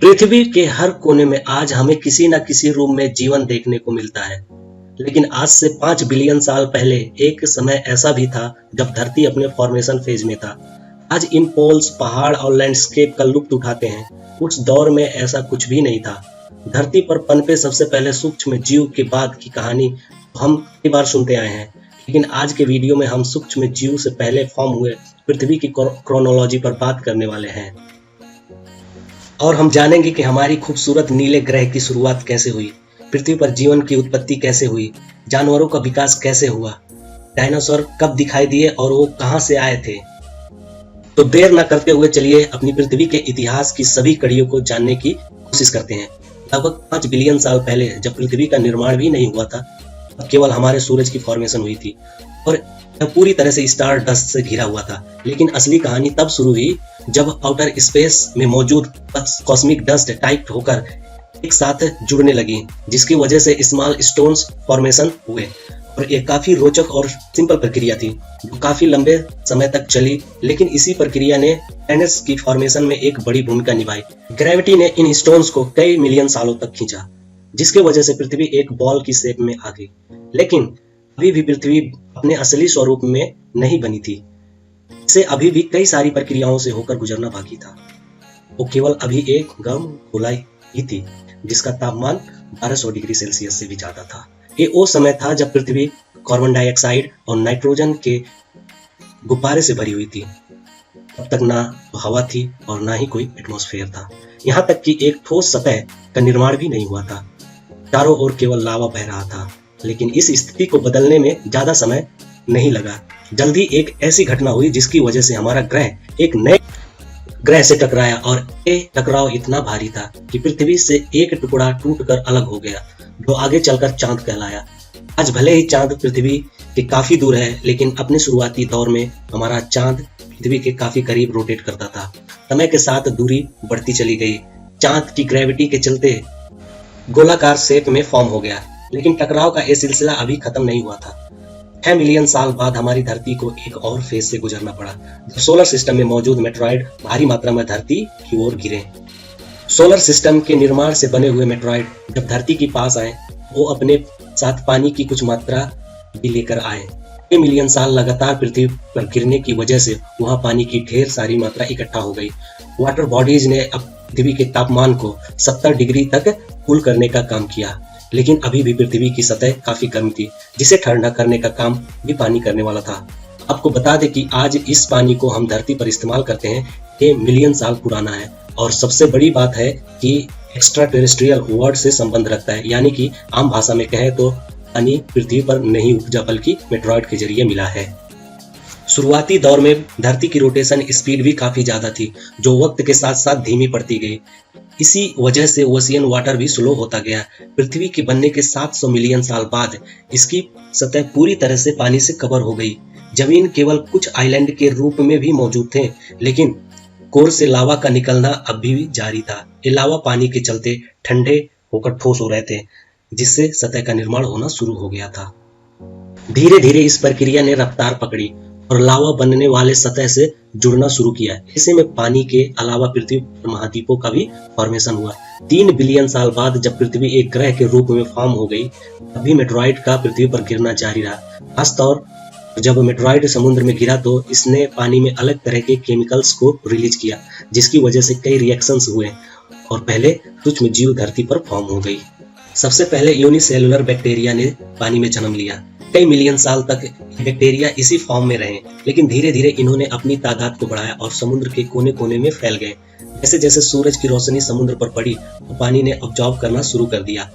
पृथ्वी के हर कोने में आज हमें किसी न किसी रूप में जीवन देखने को मिलता है। लेकिन आज से 5 बिलियन साल पहले एक समय ऐसा भी था जब धरती अपने फॉर्मेशन फेज में था। आज इन पोल्स, पहाड़ और लैंडस्केप का लुत्फ उठाते हैं। उस दौर में ऐसा कुछ भी नहीं था। धरती पर पनपे सबसे पहले सूक्ष्म जीव के बाद की कहानी हम कई बार सुनते आए हैं, लेकिन आज के वीडियो में हम सूक्ष्म जीव से पहले फॉर्म हुए पृथ्वी की क्रोनोलॉजी पर बात करने वाले हैं और हम जानेंगे कि हमारी खूबसूरत नीले ग्रह की शुरुआत कैसे हुई, पृथ्वी पर जीवन की उत्पत्ति कैसे हुई, जानवरों का विकास कैसे हुआ, डायनासोर कब दिखाई दिए और वो कहां से आए थे। तो देर न करते हुए चलिए अपनी पृथ्वी के इतिहास की सभी कड़ियों को जानने की कोशिश करते हैं। लगभग 5 बिलियन साल पहले जब पृथ्वी का निर्माण भी नहीं हुआ था, तब केवल हमारे सूरज की फॉर्मेशन हुई थी और यह पूरी तरह से स्टार डस्ट से घिरा हुआ था। लेकिन असली कहानी तब शुरू हुई जब आउटर स्पेस में मौजूद कॉस्मिक डस्ट टाइप होकर एक साथ जुड़ने लगी, जिसकी वजह से स्मॉल स्टोन्स फॉर्मेशन हुए। और एक काफी रोचक और सिंपल प्रक्रिया थी जो काफी लंबे समय तक चली, लेकिन इसी प्रक्रिया ने प्लैनेट्स की फॉर्मेशन में एक बड़ी भूमिका निभाई। ग्रेविटी ने इन स्टोन्स को कई मिलियन सालों तक खींचा, जिसकी वजह से पृथ्वी एक बॉल की शेप में आ गई। लेकिन अभी भी पृथ्वी अपने असली स्वरूप में नहीं बनी थी। इसे अभी भी कई सारी प्रक्रियाओं से होकर गुजरना बाकी था। वो केवल अभी एक गर्म गोला ही थी जिसका तापमान 1200 डिग्री सेल्सियस से भी ज्यादा था। ये वो समय था जब पृथ्वी कार्बन डाइऑक्साइड और नाइट्रोजन के गुब्बारे से भरी हुई थी। तब तक ना तो हवा थी और ना ही कोई एटमॉस्फेयर था। यहाँ तक कि एक ठोस सतह का निर्माण भी नहीं हुआ था। चारों ओर केवल लावा बह रहा था। लेकिन इस स्थिति को बदलने में ज्यादा समय नहीं लगा। जल्दी एक ऐसी घटना हुई जिसकी वजह से हमारा ग्रह एक नए ग्रह से टकराया और ये टकराव इतना भारी था कि पृथ्वी से एक टुकड़ा टूटकर अलग हो गया, जो आगे चलकर चांद कहलाया। आज भले ही चांद पृथ्वी के काफी दूर है, लेकिन अपने शुरुआती दौर में हमारा चांद पृथ्वी के काफी करीब रोटेट करता था। समय के साथ दूरी बढ़ती चली गई। चांद की ग्रेविटी के चलते गोलाकार शेप में फॉर्म हो गया, लेकिन टकराव का यह सिलसिला अभी खत्म नहीं हुआ था। 6 मिलियन साल बाद हमारी धरती को एक और फेज से गुजरना पड़ा, जब सोलर सिस्टम में मौजूद मेटेरॉइड भारी मात्रा में धरती की ओर गिरे। सोलर सिस्टम के निर्माण से बने हुए मेटेरॉइड जब धरती के पास आए, वो अपने साथ पानी की कुछ मात्रा भी लेकर आए। 6 मिलियन साल लगातार पृथ्वी पर गिरने की वजह से वहां पानी की ढेर सारी मात्रा इकट्ठा हो गई। वाटर बॉडीज ने अब पृथ्वी के तापमान को 70 डिग्री तक कूल करने का काम किया, लेकिन अभी भी पृथ्वी की सतह काफी गर्म थी, जिसे ठंडा करने का काम भी पानी करने वाला था। आपको बता दें कि आज इस पानी को हम धरती पर इस्तेमाल करते हैं, ये मिलियन साल पुराना है। और सबसे बड़ी बात है कि एक्स्ट्रा टेरेस्ट्रियल वर्ड से संबंध रखता है, यानी कि आम भाषा में कहें तो पानी पृथ्वी पर नहीं उपजा बल्कि मेटेरॉइड के जरिए मिला है। शुरुआती दौर में धरती की रोटेशन स्पीड भी काफी ज्यादा थी, जो वक्त के साथ साथ धीमी पड़ती गई। इसी वजह से ओशियन वाटर भी स्लो होता गया। पृथ्वी के बनने के 700 मिलियन साल बाद इसकी सतह पूरी तरह से पानी से कवर हो गई। जमीन केवल कुछ आइलैंड के रूप में भी मौजूद थे, लेकिन कोर से लावा का निकलना अभी भी जारी था। ये लावा पानी के चलते ठंडे होकर ठोस हो रहे थे, जिससे सतह का निर्माण होना शुरू हो गया था। धीरे धीरे इस प्रक्रिया ने रफ्तार पकड़ी और लावा बनने वाले सतह से जुड़ना शुरू किया। ऐसे में पानी के अलावा पृथ्वी पर महाद्वीपों का भी फॉर्मेशन हुआ। 3 बिलियन साल बाद जब पृथ्वी एक ग्रह के रूप में फॉर्म हो गई, तब भी मेटेरॉइड का पृथ्वी पर गिरना जारी रहा। खासतौर जब मेटेरॉइड समुद्र में गिरा तो इसने पानी में अलग तरह के केमिकल्स को रिलीज किया, जिसकी वजह से कई रिएक्शंस हुए और पहले सूक्ष्म जीव धरती पर फॉर्म हो गई। सबसे पहले यूनिसेलुलर बैक्टीरिया ने पानी में जन्म लिया। कई मिलियन साल तक बैक्टीरिया इसी फॉर्म में रहे, लेकिन धीरे धीरे इन्होंने अपनी तादाद को बढ़ाया और समुद्र के कोने कोने में फैल गए। जैसे जैसे सूरज की रोशनी समुद्र पर पड़ी तो पानी ने ऑब्जॉर्ब करना शुरू कर दिया।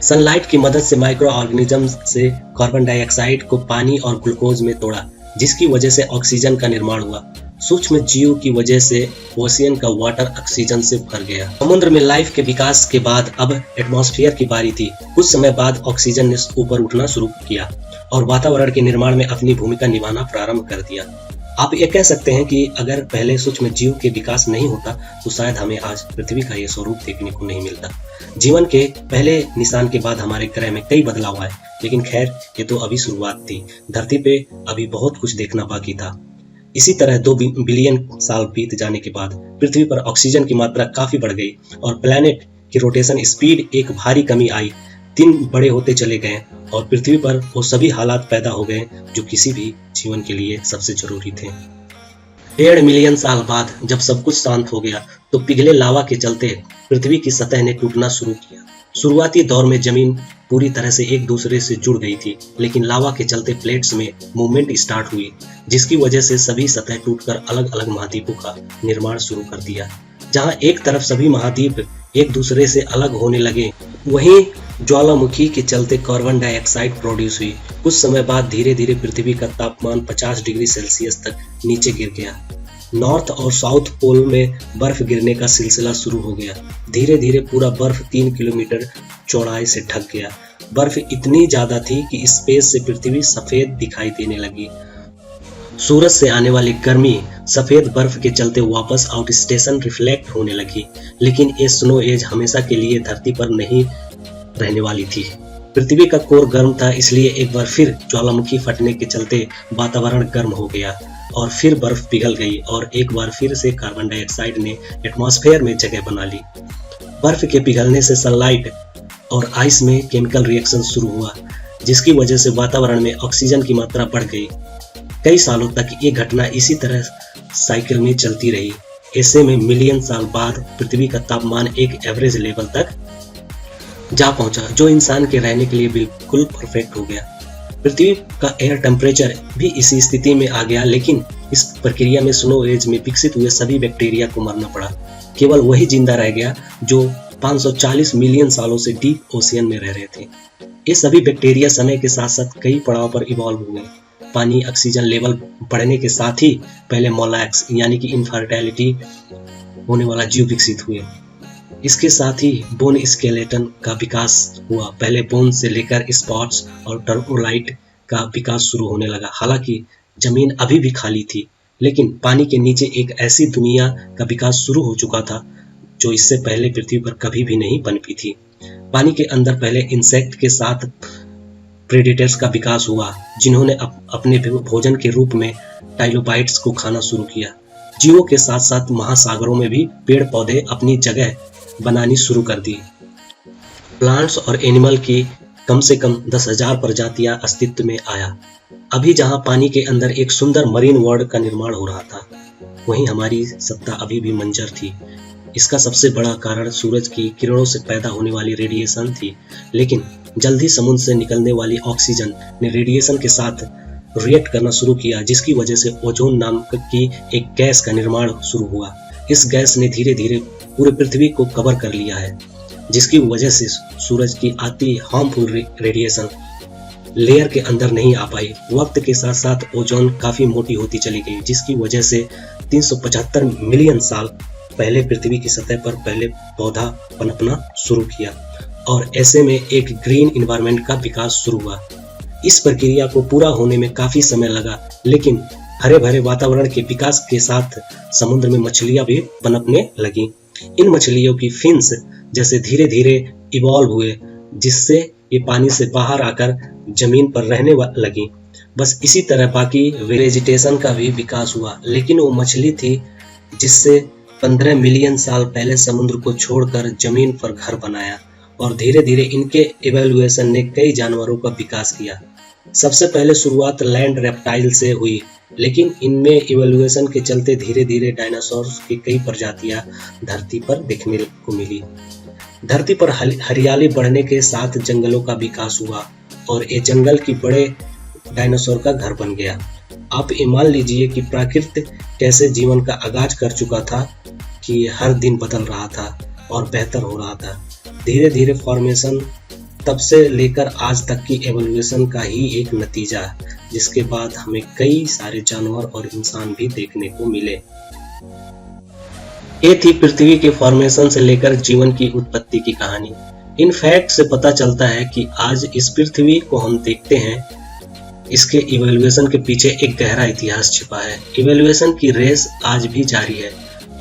सनलाइट की मदद से माइक्रो ऑर्गेनिज्म से कार्बन डाइऑक्साइड को पानी और ग्लूकोज में तोड़ा, जिसकी वजह से ऑक्सीजन का निर्माण हुआ। सूक्ष्म जीव की वजह से ओशियन का वाटर ऑक्सीजन से भर गया। समुद्र में लाइफ के विकास के बाद अब एटमॉस्फेयर की बारी थी। कुछ समय बाद ऑक्सीजन ने ऊपर उठना शुरू किया और वातावरण के निर्माण में अपनी भूमिका निभाना प्रारंभ कर दिया। आप ये कह सकते हैं कि अगर पहले सूक्ष्म जीव के विकास नहीं होता तो शायद हमें आज पृथ्वी का ये स्वरूप देखने को नहीं मिलता। जीवन के पहले निशान के बाद हमारे ग्रह में कई बदलाव आए, लेकिन खैर ये तो अभी शुरुआत थी। धरती पे अभी बहुत कुछ देखना बाकी था। इसी तरह 2 बिलियन साल बीत जाने के बाद पृथ्वी पर ऑक्सीजन की मात्रा काफी बढ़ गई और प्लैनेट की रोटेशन स्पीड एक भारी कमी आई, दिन बड़े होते चले गए और पृथ्वी पर वो सभी हालात पैदा हो गए जो किसी भी जीवन के लिए सबसे जरूरी थे। 1.5 मिलियन साल बाद जब सब कुछ शांत हो गया तो पिघले लावा के चलते पृथ्वी की सतह ने टूटना शुरू किया। शुरुआती दौर में जमीन पूरी तरह से एक दूसरे से जुड़ गई थी, लेकिन लावा के चलते प्लेट्स में मूवमेंट स्टार्ट हुई, जिसकी वजह से सभी सतह टूटकर अलग अलग महाद्वीपों का निर्माण शुरू कर दिया। जहां एक तरफ सभी महाद्वीप एक दूसरे से अलग होने लगे, वहीं ज्वालामुखी के चलते कार्बन डाइऑक्साइड प्रोड्यूस हुई। कुछ समय बाद धीरे धीरे पृथ्वी का तापमान 50 डिग्री सेल्सियस तक नीचे गिर गया। नॉर्थ और साउथ पोल में बर्फ गिरने का सिलसिला शुरू हो गया। धीरे धीरे पूरा बर्फ 3 किलोमीटर चौड़ाई से ढक गया। बर्फ इतनी ज्यादा थी कि स्पेस से पृथ्वी सफेद दिखाई देने लगी। सूरज से आने वाली गर्मी सफेद बर्फ के चलते वापस आउट स्टेशन रिफ्लेक्ट होने लगी, लेकिन ये स्नो एज हमेशा के लिए धरती पर नहीं रहने वाली थी। पृथ्वी का कोर गर्म था, इसलिए एक बार फिर ज्वालामुखी फटने के चलते वातावरण गर्म हो गया और फिर बर्फ पिघल गई और एक बार फिर से कार्बन डाइऑक्साइड ने एटमॉस्फेयर में जगह बना ली। बर्फ के पिघलने से सनलाइट और आइस में केमिकल रिएक्शन शुरू हुआ, जिसकी वजह से वातावरण में ऑक्सीजन की मात्रा बढ़ गई। कई सालों तक ये घटना इसी तरह साइकिल में चलती रही। ऐसे में मिलियन साल बाद पृथ्वी का तापमान एक एवरेज लेवल तक जा पहुंचा, जो इंसान के रहने के लिए बिल्कुल परफेक्ट हो गया। पृथ्वी का एयर टेम्परेचर भी इसी स्थिति में आ गया, लेकिन इस प्रक्रिया में स्नो एज में विकसित हुए सभी बैक्टीरिया को मरना पड़ा। केवल वही जिंदा रह गया जो 540 मिलियन सालों से डीप ओशियन में रह रहे थे। ये सभी बैक्टीरिया समय के साथ साथ कई पड़ाव पर इवॉल्व हुए। पानी ऑक्सीजन लेवल बढ़ने के साथ ही पहले मोलैक्स यानी कि इनफर्टिलिटी होने वाला जीव विकसित हुए। इसके साथ ही बोन स्केलेटन का विकास हुआ। पहले बोन से लेकर स्पॉट्स और टर्पोलाइट का विकास शुरू होने लगा। हालांकि जमीन अभी भी खाली थी, लेकिन पानी के नीचे एक ऐसी दुनिया का विकास शुरू हो चुका था जो इससे पहले पृथ्वी पर कभी भी नहीं पनपी थी। पानी के अंदर पहले इंसेक्ट के साथ प्रेडेटर्स का विकास हुआ, जिन्होंने अपने भोजन के रूप में टाइलोबाइट्स को खाना शुरू किया। जीवों के साथ साथ महासागरों में भी पेड़ पौधे अपनी जगह बनानी शुरू कर दी। प्लांट्स और एनिमल की कम से कम 10,000 प्रजातियां अस्तित्व में आया। अभी जहां पानी के अंदर एक सुंदर मरीन वर्ल्ड का निर्माण हो रहा था, वहीं हमारी सत्ता अभी भी मंजर थी। इसका सबसे बड़ा कारण सूरज की किरणों से पैदा होने वाली रेडिएशन थी, लेकिन जल्द ही समुद्र से निकलने वाली ऑक्सीजन ने रेडिएशन के साथ रिएक्ट करना शुरू किया, जिसकी वजह से ओजोन नाम की एक गैस का निर्माण शुरू हुआ। इस गैस ने धीरे धीरे पूरे पृथ्वी को कवर कर लिया है, जिसकी वजह से सूरज की आती हार्मफुल रेडिएशन लेयर के अंदर नहीं आ पाई। वक्त के साथ साथ ओजोन काफी मोटी होती चली गई, जिसकी वजह से 375 मिलियन साल पहले पृथ्वी की सतह पर पहले पौधा पनपना शुरू किया और ऐसे में एक ग्रीन इन्वायरमेंट का विकास शुरू हुआ। इस प्रक्रिया को पूरा होने में काफी समय लगा, लेकिन हरे भरे वातावरण के विकास के साथ समुद्र में मछलियां भी पनपने लगी। इन मछलियों की फिन्स जैसे धीरे धीरे इवॉल्व हुए, जिससे ये पानी से बाहर आकर जमीन पर रहने लगी। बस इसी तरह बाकी वेजिटेशन का भी विकास हुआ, लेकिन वो मछली थी जिससे 15 मिलियन साल पहले समुद्र को छोड़कर जमीन पर घर बनाया और धीरे धीरे इनके इवोल्यूशन ने कई जानवरों का विकास किया। सबसे पहले शुरुआत लैंड रेप्टाइल से हुई, लेकिन इनमें इवोल्यूशन के चलते धीरे धीरे डायनासोर्स की कई प्रजातियां धरती पर देखने को मिली। धरती पर हरियाली बढ़ने के साथ जंगलों का विकास हुआ और ये जंगल की बड़े डायनासोर का घर बन गया। आप ये मान लीजिए कि प्रकृति कैसे जीवन का आगाज कर चुका था कि हर दिन बदल रहा था और बेहतर हो रहा था। धीरे धीरे फॉर्मेशन तब से लेकर आज तक की एवोल्यूशन का ही एक नतीजा, जिसके बाद हमें कई सारे जानवर और इंसान भी देखने को मिले। ये थी पृथ्वी के फॉर्मेशन से लेकर जीवन की उत्पत्ति की कहानी। इन फैक्ट से पता चलता है कि आज इस पृथ्वी को हम देखते हैं, इसके इवोल्यूशन के पीछे एक गहरा इतिहास छिपा है। इवोल्यूशन की रेस आज भी जारी है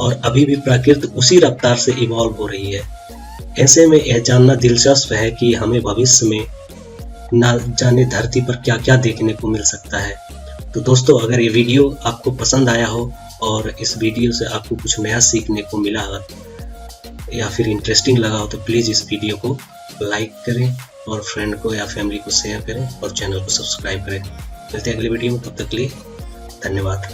और अभी भी प्रकृति उसी रफ्तार से इवॉल्व हो रही है। ऐसे में यह जानना दिलचस्प है कि हमें भविष्य में ना जाने धरती पर क्या क्या देखने को मिल सकता है। तो दोस्तों, अगर ये वीडियो आपको पसंद आया हो और इस वीडियो से आपको कुछ नया सीखने को मिला हो या फिर इंटरेस्टिंग लगा हो, तो प्लीज़ इस वीडियो को लाइक करें और फ्रेंड को या फैमिली को शेयर करें और चैनल को सब्सक्राइब करें। मिलते हैं अगली वीडियो में, तब तक के लिए धन्यवाद।